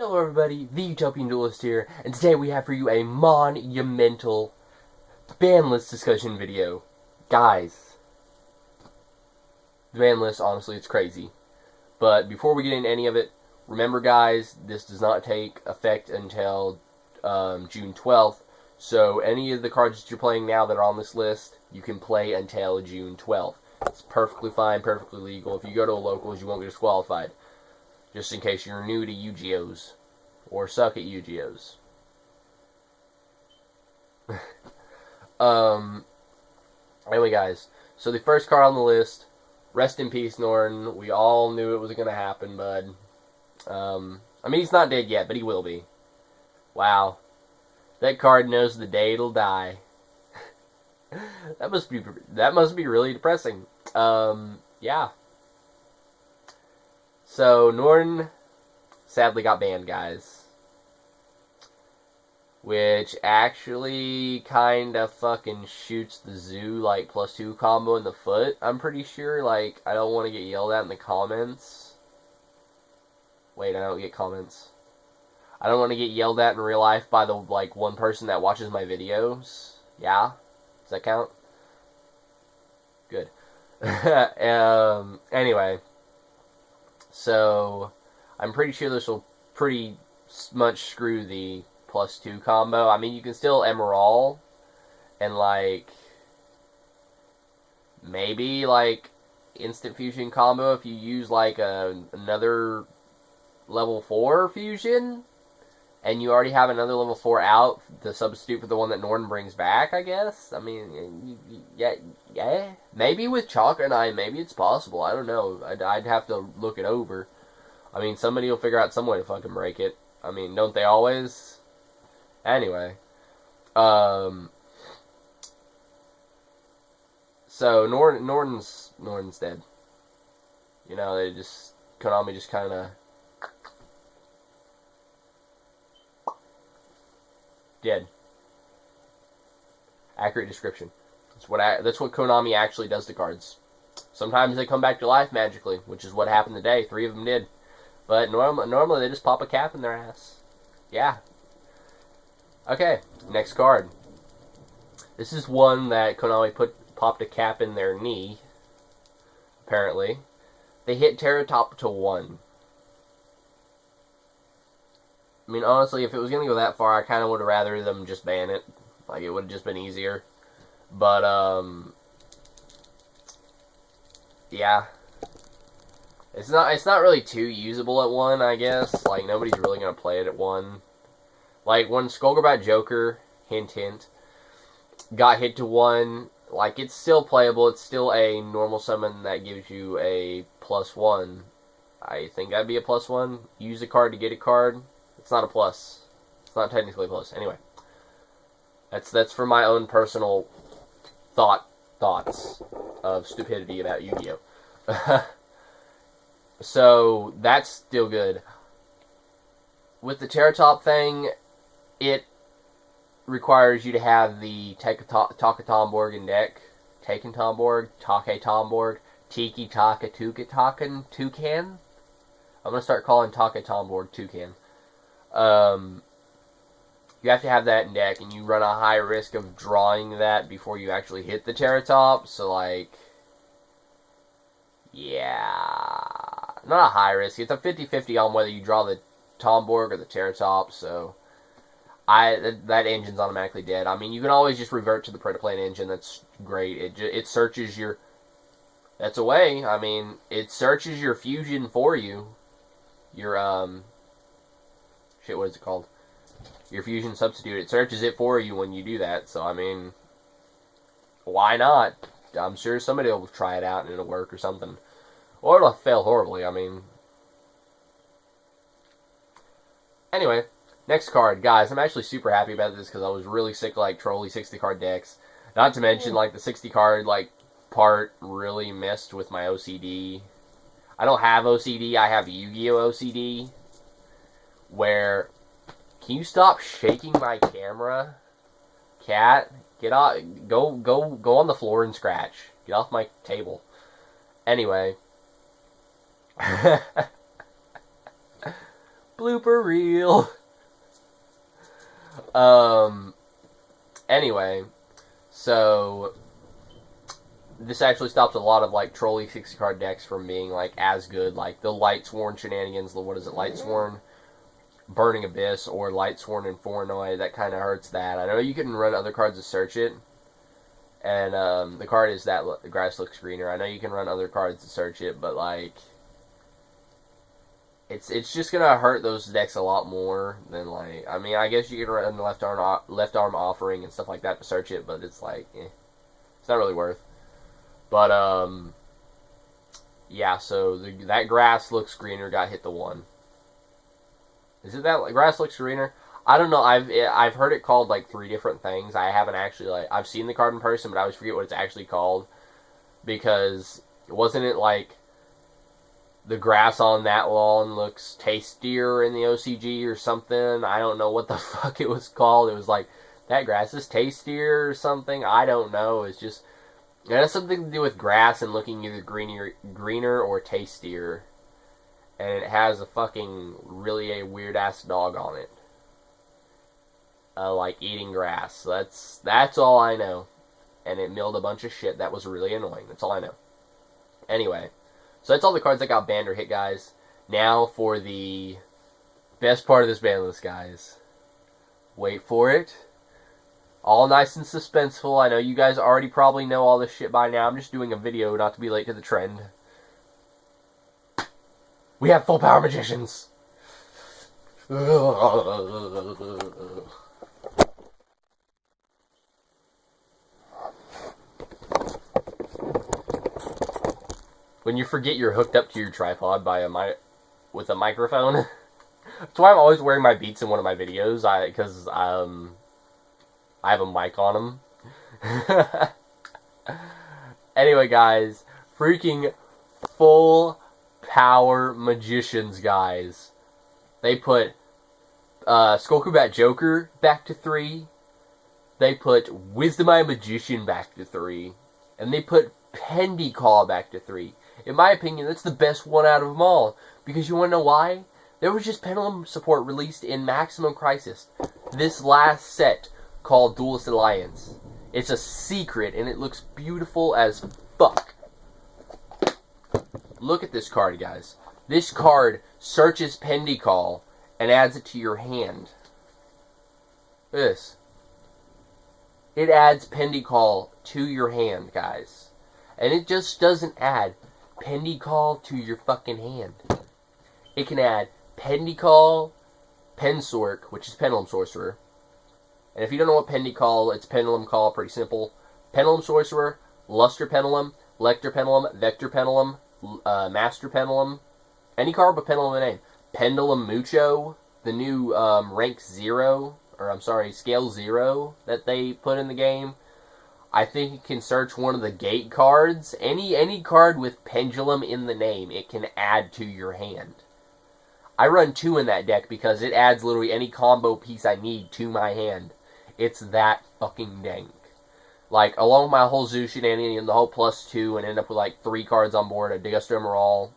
Hello everybody, the Utopian Duelist here, and today we have for you a monumental ban list discussion video. Guys, the ban list, honestly, it's crazy. But before we get into any of it, remember guys, this does not take effect until June 12th, so any of the cards that you're playing now that are on this list, you can play until June 12th. It's perfectly fine, perfectly legal. If you go to a locals, you won't get disqualified. Just in case you're new to Yu-Gi-Ohs. Or suck at Yu-Gi-Ohs. Anyway, guys. So the first card on the list, rest in peace, Norton. We all knew it was going to happen, bud. I mean, he's not dead yet, but he will be. Wow. That card knows the day it'll die. that must be really depressing. Yeah. So, Norton sadly got banned, guys. Which actually kind of fucking shoots the zoo, like, +2 combo in the foot, I'm pretty sure. Like, I don't want to get yelled at in the comments. Wait, I don't get comments. I don't want to get yelled at in real life by the, like, one person that watches my videos. Yeah? Does that count? Good. Anyway. So, I'm pretty sure this will pretty much screw the +2 combo. I mean, you can still Emerald and, like, maybe, like, instant fusion combo if you use, like, another level 4 fusion, and you already have another level 4 out to substitute for the one that Norton brings back, I guess. I mean, yeah. Maybe with Chalk and I, maybe it's possible. I don't know. I'd have to look it over. I mean, somebody will figure out some way to fucking break it. I mean, don't they always? Anyway. So, Norton's dead. You know, Konami just kind of dead. Accurate description. That's what Konami actually does to cards. Sometimes they come back to life magically, which is what happened today. 3 of them did. But normally they just pop a cap in their ass. Yeah. Okay, next card. This is one that Konami popped a cap in their knee. Apparently. They hit Terratop to 1. I mean, honestly, if it was going to go that far, I kind of would have rather them just ban it. Like, it would have just been easier. But, yeah. It's not really too usable at 1, I guess. Like, nobody's really going to play it at 1. Like, when Skullgirbat Joker, hint hint, got hit to 1, like, it's still playable. It's still a normal summon that gives you a +1. I think that'd be a +1. Use a card to get a card. It's not a plus. It's not technically a plus. Anyway. That's for my own personal thoughts of stupidity about Yu-Gi-Oh! So, that's still good. With the Terratop thing, it requires you to have the Takatomborg in deck. Takentomborg, Taketomborg, Tiki Taka Tukatakan Toucan. I'm going to start calling Takatomborg Toucan. You have to have that in deck, and you run a high risk of drawing that before you actually hit the Terratop, so, like, yeah, not a high risk. It's a 50-50 on whether you draw the Tomborg or the Terratop, so that engine's automatically dead. I mean, you can always just revert to the Predaplan engine. That's great. It searches your... That's a way. I mean, it searches your fusion for you. Your, shit, what is it called? Your fusion substitute. It searches it for you when you do that, so, I mean, why not? I'm sure somebody will try it out and it'll work or something. Or it'll fail horribly, I mean. Anyway, next card. Guys, I'm actually super happy about this because I was really sick of, like, trolly 60-card decks. Not to mention, like, the 60-card, like, part really messed with my OCD. I don't have OCD, I have Yu-Gi-Oh! OCD. Where... Can you stop shaking my camera? Cat, get off, go on the floor and scratch. Get off my table. Anyway. Blooper reel. Anyway, so this actually stops a lot of like trolly 60 card decks from being like as good, like the Lightsworn shenanigans. What is it, Lightsworn, Burning Abyss, or Lightsworn and Fornoy? That kind of hurts that. I know you can run other cards to search it, and the card is that the grass looks greener. I know you can run other cards to search it, but like it's just gonna hurt those decks a lot more than like. I mean, I guess you can run the left arm offering and stuff like that to search it, but it's like it's not really worth. But yeah. So that grass looks greener got hit the 1. Is it that grass looks greener? I don't know. I've heard it called like 3 different things. I haven't actually like I've seen the card in person, but I always forget what it's actually called because wasn't it like the grass on that lawn looks tastier in the OCG or something? I don't know what the fuck it was called. It was like that grass is tastier or something. I don't know. It's just it has something to do with grass and looking either greener or tastier. And it has a fucking really a weird ass dog on it. Like eating grass. So that's all I know. And it milled a bunch of shit that was really annoying. That's all I know. Anyway, so that's all the cards that got banned or hit, guys. Now for the best part of this ban list, guys. Wait for it. All nice and suspenseful. I know you guys already probably know all this shit by now. I'm just doing a video not to be late to the trend. We have full power magicians. When you forget you're hooked up to your tripod by with a microphone. That's why I'm always wearing my Beats in one of my videos. Because I have a mic on them. Anyway, guys, freaking full power magicians, guys. They put Skullcrew Joker back to 3. They put Wisdom Eye Magician back to 3. And they put Pendicall back to 3. In my opinion, that's the best one out of them all. Because you want to know why? There was just Pendulum support released in Maximum Crisis. This last set called Duelist Alliance. It's a secret and it looks beautiful as fuck. Look at this card, guys. This card searches Pendicall and adds it to your hand. Look at this. It adds Pendicall to your hand, guys. And it just doesn't add Pendicall to your fucking hand. It can add Pendicall, Pensork, which is Pendulum Sorcerer. And if you don't know what Pendicall, it's Pendulum Call, pretty simple. Pendulum Sorcerer, Luster Pendulum, Lector Pendulum, Vector Pendulum, Master Pendulum, any card but Pendulum in the name. Pendulum Mucho, the new rank 0, or I'm sorry, scale 0 that they put in the game. I think it can search one of the gate cards. Any card with Pendulum in the name, it can add to your hand. I run 2 in that deck because it adds literally any combo piece I need to my hand. It's that fucking dank. Like, along with my whole Zoo shenanigan and the whole +2 and end up with like 3 cards on board, a Degusto Emerald.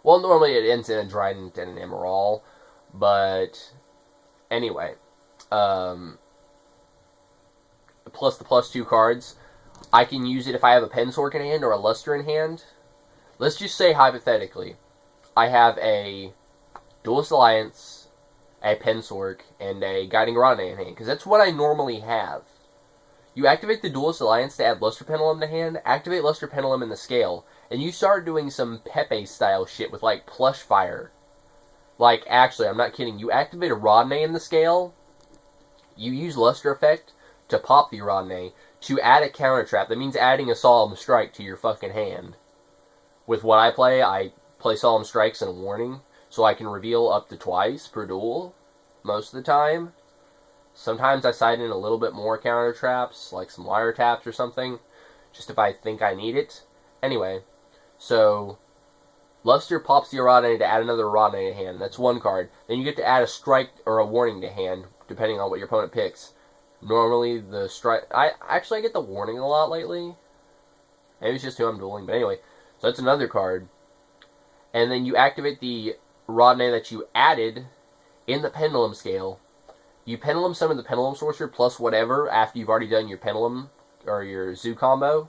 Well, normally it ends in a Trident and an Emerald. But, anyway. Plus the +2 cards. I can use it if I have a Pensork in hand or a Luster in hand. Let's just say, hypothetically, I have a Duelist Alliance, a Pensork, and a Guiding Rod in hand. Because that's what I normally have. You activate the Duelist Alliance to add Luster Pendulum to hand, activate Luster Pendulum in the scale, and you start doing some Pepe-style shit with, like, Plush Fire. Like, actually, I'm not kidding. You activate a Rodney in the scale, you use Luster Effect to pop the Rodney to add a counter trap. That means adding a Solemn Strike to your fucking hand. With what I play Solemn Strikes and a Warning, so I can reveal up to twice per duel, most of the time. Sometimes I side in a little bit more counter traps, like some wiretaps or something, just if I think I need it. Anyway, so Luster pops the Rodney to add another Rodney to hand. That's one card. Then you get to add a Strike or a Warning to hand, depending on what your opponent picks. Normally, the Strike... I get the Warning a lot lately. Maybe it's just who I'm dueling, but anyway. So that's another card. And then you activate the Rodney that you added in the pendulum scale, you pendulum summon the pendulum sorcerer plus whatever after you've already done your pendulum or your zoo combo.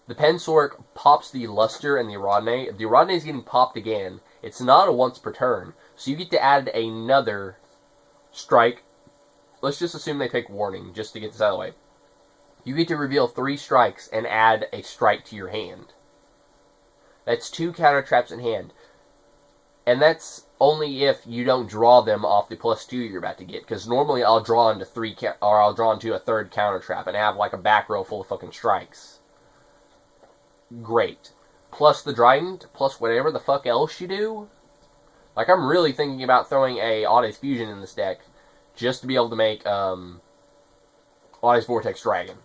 The Pensork pops the Luster and the Rodney. The Rodney is getting popped again. It's not a once per turn, so you get to add another strike. Let's just assume they take warning, just to get this out of the way. You get to reveal 3 strikes and add a strike to your hand. That's 2 counter traps in hand. And that's only if you don't draw them off the +2 you're about to get. Because normally I'll draw into I'll draw into a 3rd counter trap and have like a back row full of fucking strikes. Great. Plus the Trident, plus whatever the fuck else you do. Like, I'm really thinking about throwing a Audace Fusion in this deck just to be able to make Audace Vortex Dragon.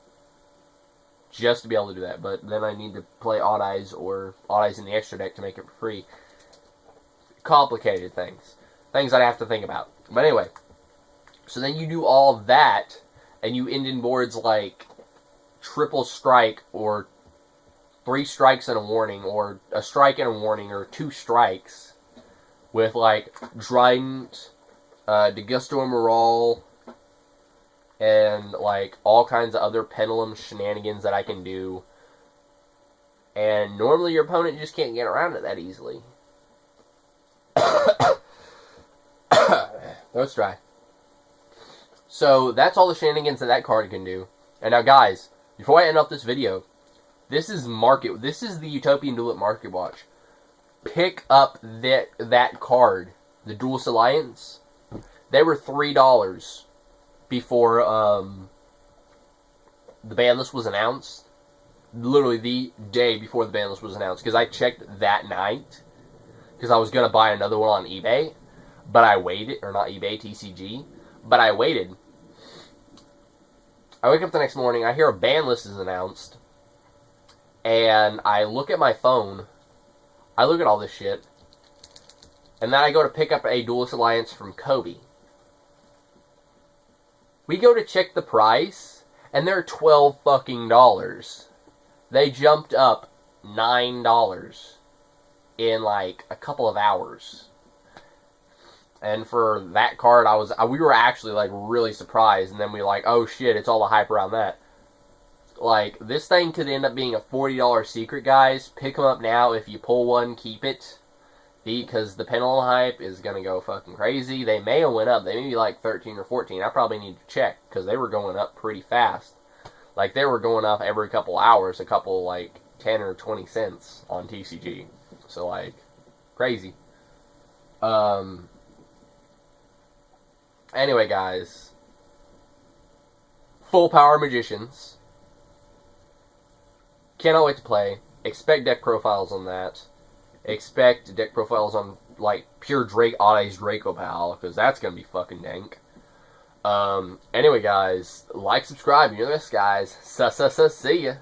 Just to be able to do that. But then I need to play Audace or Audace in the extra deck to make it free. Complicated things. Things that I have to think about. But anyway. So then you do all that, and you end in boards like triple strike, or 3 strikes and a warning, or a strike and a warning, or 2 strikes, with like Trident, Degusto and Moral, and like all kinds of other pendulum shenanigans that I can do. And normally your opponent just can't get around it that easily. Throat's dry. So that's all the shenanigans that card can do. And now guys, before I end off this video, this is the Utopian Duel at Market Watch. Pick up that card, the Duelist Alliance. They were $3 before the ban list was announced. Literally the day before the ban list was announced. Because I checked that night. Because I was going to buy another one on eBay. But I waited. Or not eBay, TCG. But I waited. I wake up the next morning. I hear a ban list is announced. And I look at my phone. I look at all this shit. And then I go to pick up a Duelist Alliance from Kobe. We go to check the price, and they're $12 fucking dollars. They jumped up $9 in like a couple of hours. And for that card, we were actually like really surprised. And then we like, oh shit, it's all the hype around that. Like, this thing could end up being a $40 secret, guys. Pick them up now. If you pull one, keep it. Because the pendulum hype is going to go fucking crazy. They may have went up. They may be like 13 or 14. I probably need to check. Because they were going up pretty fast. Like, they were going up every couple hours. A couple, like, 10 or 20 cents on TCG. So, like, crazy. Anyway, guys. Full Power Magicians. Cannot wait to play. Expect deck profiles on that. Expect deck profiles on, like, pure Drake, Audace Draco Pal, because that's going to be fucking dank. Anyway, guys, like, subscribe. You're the best, guys. See ya.